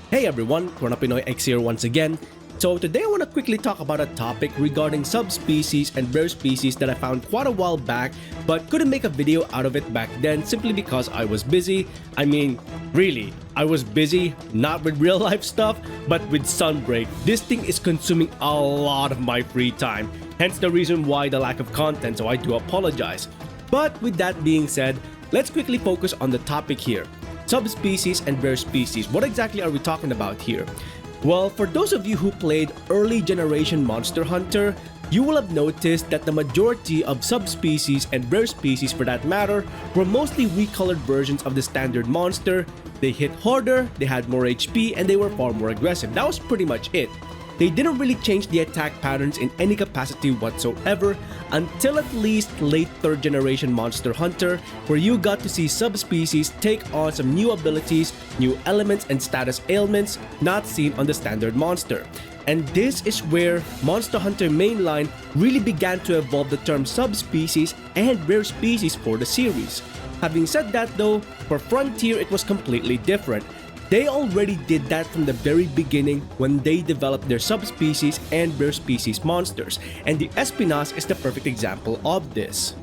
Hey everyone, Pinoy X here once again. So today I want to quickly talk about a topic regarding subspecies and rare species that I found quite a while back but couldn't make a video out of it back then simply because I was busy. I mean, really, I was busy, not with real life stuff, but with Sunbreak. This thing is consuming a lot of my free time, hence the reason why the lack of content, so I do apologize. But with that being said, let's quickly focus on the topic here. Subspecies and rare species. What exactly are we talking about here? Well, for those of you who played early generation Monster Hunter, you will have noticed that the majority of subspecies and rare species for that matter were mostly recolored versions of the standard monster. They hit harder, they had more HP, and they were far more aggressive. That was pretty much it. They didn't really change the attack patterns in any capacity whatsoever until at least late 3rd generation Monster Hunter, where you got to see subspecies take on some new abilities, new elements and status ailments not seen on the standard monster. And this is where Monster Hunter mainline really began to evolve the term subspecies and rare species for the series. Having said that though, for Frontier it was completely different. They already did that from the very beginning when they developed their subspecies and rare species monsters, and the Espinas is the perfect example of this.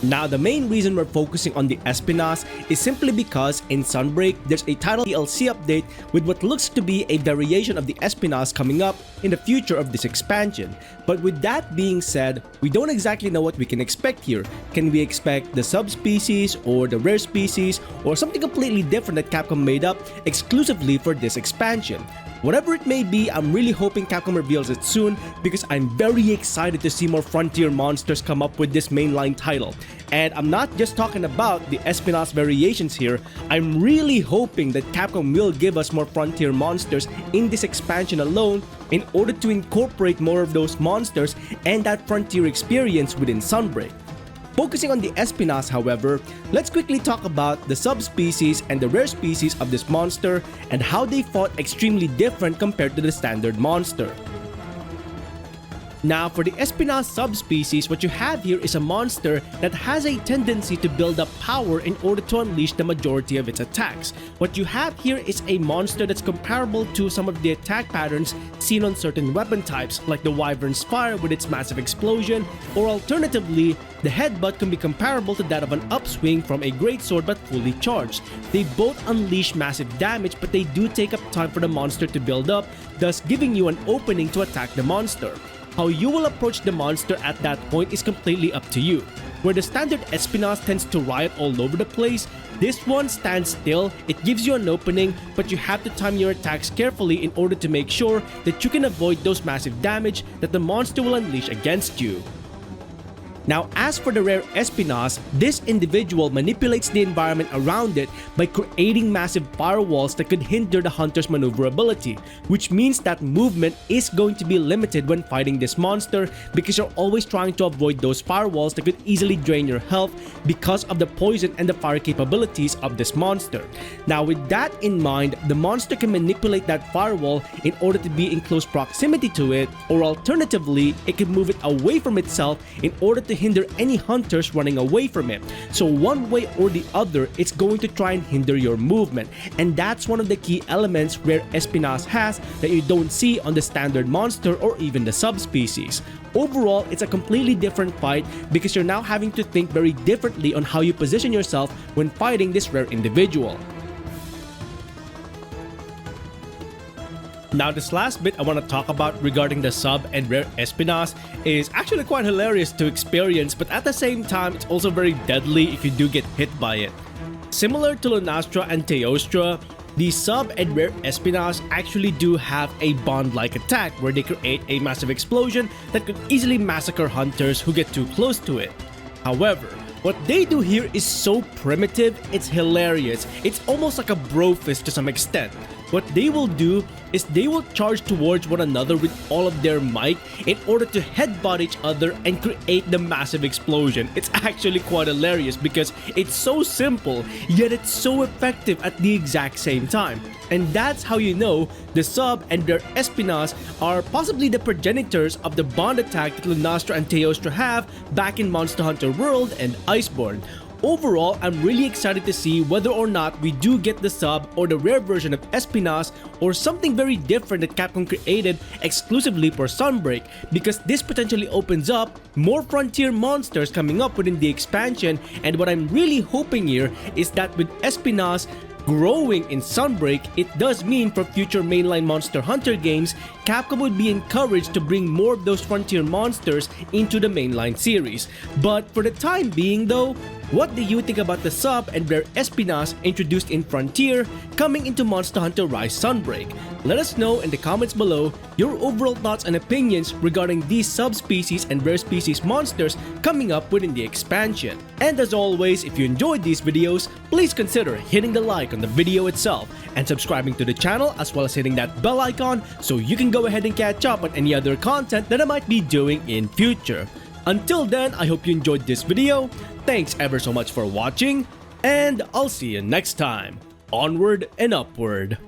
Now, the main reason we're focusing on the Espinas is simply because in Sunbreak, there's a title DLC update with what looks to be a variation of the Espinas coming up in the future of this expansion. But with that being said, we don't exactly know what we can expect here. Can we expect the subspecies or the rare species or something completely different that Capcom made up exclusively for this expansion? Whatever it may be, I'm really hoping Capcom reveals it soon because I'm very excited to see more Frontier monsters come up with this mainline title. And I'm not just talking about the Espinas variations here, I'm really hoping that Capcom will give us more Frontier monsters in this expansion alone in order to incorporate more of those monsters and that Frontier experience within Sunbreak. Focusing on the Espinas, however, let's quickly talk about the subspecies and the rare species of this monster and how they fought extremely different compared to the standard monster. Now, for the Espinas subspecies, what you have here is a monster that has a tendency to build up power in order to unleash the majority of its attacks. What you have here is a monster that's comparable to some of the attack patterns seen on certain weapon types, like the Wyvern's Fire with its massive explosion, or alternatively, the Headbutt can be comparable to that of an upswing from a greatsword but fully charged. They both unleash massive damage, but they do take up time for the monster to build up, thus giving you an opening to attack the monster. How you will approach the monster at that point is completely up to you. Where the standard Espinas tends to riot all over the place, this one stands still, it gives you an opening, but you have to time your attacks carefully in order to make sure that you can avoid those massive damage that the monster will unleash against you. Now, as for the rare Espinas, this individual manipulates the environment around it by creating massive firewalls that could hinder the hunter's maneuverability, which means that movement is going to be limited when fighting this monster because you're always trying to avoid those firewalls that could easily drain your health because of the poison and the fire capabilities of this monster. Now, with that in mind, the monster can manipulate that firewall in order to be in close proximity to it, or alternatively, it can move it away from itself in order to hinder any hunters running away from it. So one way or the other, it's going to try and hinder your movement, and that's one of the key elements Rare Espinas has that you don't see on the standard monster or even the subspecies. Overall, it's a completely different fight because you're now having to think very differently on how you position yourself when fighting this rare individual. Now, this last bit I want to talk about regarding the sub and rare Espinas is actually quite hilarious to experience, but at the same time, it's also very deadly if you do get hit by it. Similar to Lunastra and Teostra, the sub and rare Espinas actually do have a bond-like attack where they create a massive explosion that could easily massacre hunters who get too close to it. However, what they do here is so primitive, it's hilarious. It's almost like a bro fist to some extent. What they will do is they will charge towards one another with all of their might in order to headbutt each other and create the massive explosion. It's actually quite hilarious because it's so simple, yet it's so effective at the exact same time. And that's how you know the sub and their Espinas are possibly the progenitors of the bond attack that Lunastra and Teostra have back in Monster Hunter World and Iceborne. overall, I'm really excited to see whether or not we do get the sub or the rare version of Espinas or something very different that Capcom created exclusively for Sunbreak, because this potentially opens up more frontier monsters coming up within the expansion. And what I'm really hoping here is that with Espinas growing in Sunbreak, it does mean for future mainline Monster Hunter games, Capcom would be encouraged to bring more of those frontier monsters into the mainline series. But for the time being though, what do you think about the sub and rare Espinas introduced in Frontier coming into Monster Hunter Rise Sunbreak? Let us know in the comments below your overall thoughts and opinions regarding these subspecies and rare species monsters coming up within the expansion. And as always, if you enjoyed these videos, please consider hitting the like on the video itself and subscribing to the channel, as well as hitting that bell icon so you can go ahead and catch up on any other content that I might be doing in future. Until then, I hope you enjoyed this video. Thanks ever so much for watching, and I'll see you next time. Onward and upward.